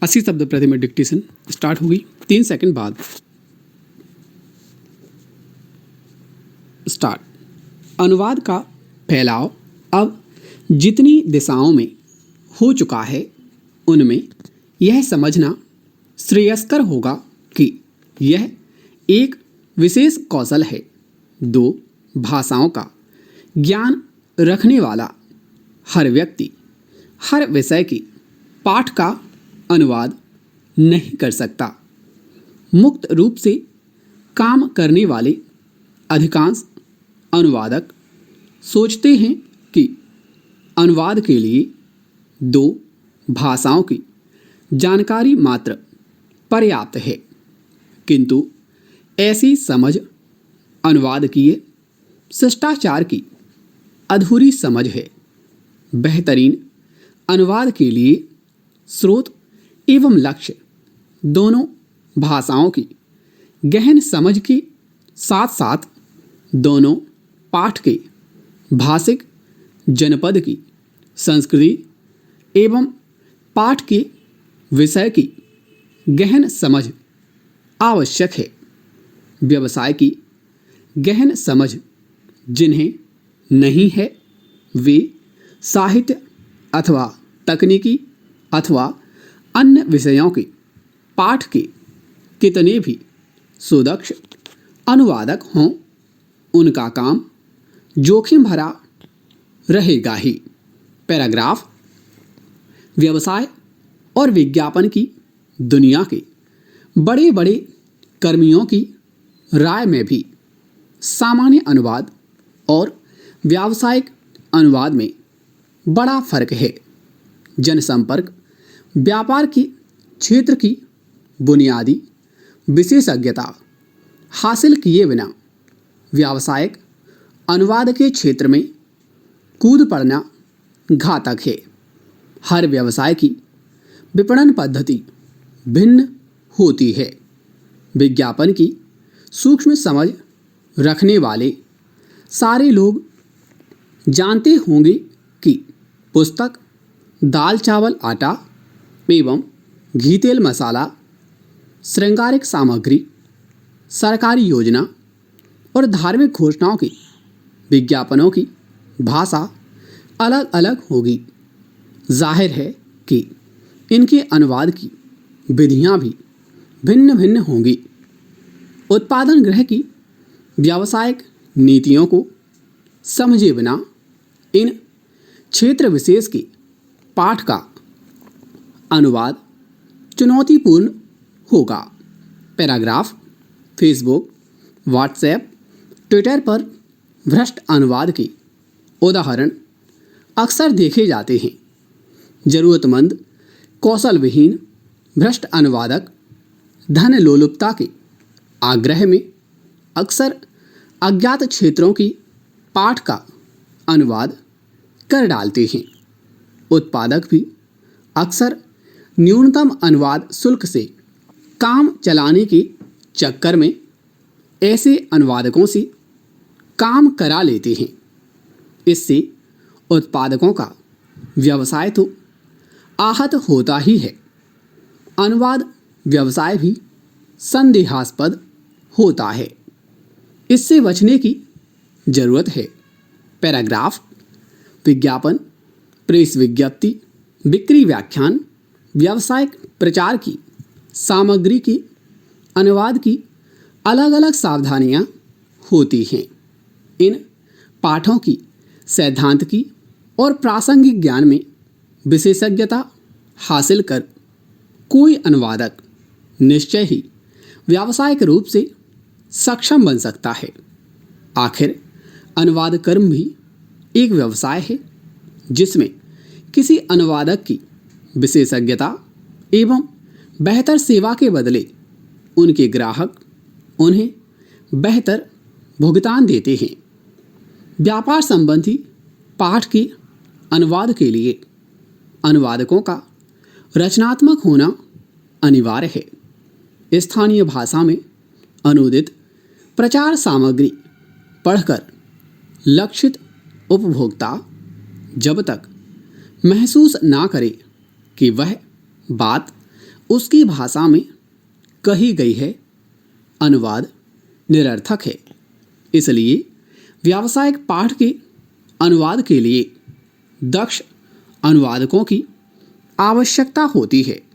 80 शब्द प्रति minute dictation start होगी 3 सेकंड बाद। स्टार्ट। अनुवाद का फैलाव अब जितनी दिशाओं में हो चुका है उनमें यह समझना श्रेयस्कर होगा कि यह एक विशेष कौशल है। दो भाषाओं का ज्ञान रखने वाला हर व्यक्ति हर विषय की पाठ का अनुवाद नहीं कर सकता। मुक्त रूप से काम करने वाले अधिकांश अनुवादक सोचते हैं कि अनुवाद के लिए दो भाषाओं की जानकारी मात्र पर्याप्त है, किंतु ऐसी समझ अनुवादकीय शिष्टाचार की अधूरी समझ है। बेहतरीन अनुवाद के लिए स्रोत एवं लक्ष्य दोनों भाषाओं की गहन समझ के साथ साथ दोनों पाठ के भाषिक जनपद की संस्कृति एवं पाठ के विषय की गहन समझ आवश्यक है। व्यवसाय की गहन समझ जिन्हें नहीं है वे साहित्य अथवा तकनीकी अथवा अन्य विषयों के पाठ के कितने भी सुदक्ष अनुवादक हों उनका काम जोखिम भरा रहेगा ही। पैराग्राफ। व्यवसाय और विज्ञापन की दुनिया के बड़े बड़े कर्मियों की राय में भी सामान्य अनुवाद और व्यावसायिक अनुवाद में बड़ा फर्क है। जनसंपर्क व्यापार के क्षेत्र की बुनियादी विशेषज्ञता हासिल किए बिना व्यावसायिक अनुवाद के क्षेत्र में कूद पड़ना घातक है। हर व्यवसाय की विपणन पद्धति भिन्न होती है। विज्ञापन की सूक्ष्म समझ रखने वाले सारे लोग जानते होंगे कि पुस्तक, दाल चावल आटा एवं घी तेल मसाला, श्रृंगारिक सामग्री, सरकारी योजना और धार्मिक घोषणाओं की विज्ञापनों की भाषा अलग अलग होगी। जाहिर है कि इनके अनुवाद की विधियां भी भिन्न भिन्न होंगी। उत्पादन गृह की व्यावसायिक नीतियों को समझे बिना इन क्षेत्र विशेष के पाठ का अनुवाद चुनौतीपूर्ण होगा। पैराग्राफ। फेसबुक, व्हाट्सएप, ट्विटर पर भ्रष्ट अनुवाद के उदाहरण अक्सर देखे जाते हैं। जरूरतमंद, कौशल विहीन भ्रष्ट अनुवादक धन लोलुपता के आग्रह में अक्सर अज्ञात क्षेत्रों की पाठ का अनुवाद कर डालते हैं। उत्पादक भी अक्सर न्यूनतम अनुवाद शुल्क से काम चलाने के चक्कर में ऐसे अनुवादकों से काम करा लेते हैं। इससे उत्पादकों का व्यवसाय तो आहत होता ही है, अनुवाद व्यवसाय भी संदेहास्पद होता है। इससे बचने की जरूरत है। पैराग्राफ। विज्ञापन, प्रेस विज्ञप्ति, बिक्री व्याख्यान, व्यावसायिक प्रचार की सामग्री के अनुवाद की अलग अलग सावधानियां होती हैं। इन पाठों की सैद्धांतिकी और प्रासंगिक ज्ञान में विशेषज्ञता हासिल कर कोई अनुवादक निश्चय ही व्यावसायिक रूप से सक्षम बन सकता है। आखिर अनुवाद कर्म भी एक व्यवसाय है जिसमें किसी अनुवादक की विशेषज्ञता एवं बेहतर सेवा के बदले उनके ग्राहक उन्हें बेहतर भुगतान देते हैं। व्यापार संबंधी पाठ के अनुवाद के लिए अनुवादकों का रचनात्मक होना अनिवार्य है। स्थानीय भाषा में अनुदित प्रचार सामग्री पढ़कर लक्षित उपभोक्ता जब तक महसूस ना करे कि वह बात उसकी भाषा में कही गई है, अनुवाद निरर्थक है। इसलिए व्यावसायिक पाठ के अनुवाद के लिए दक्ष अनुवादकों की आवश्यकता होती है।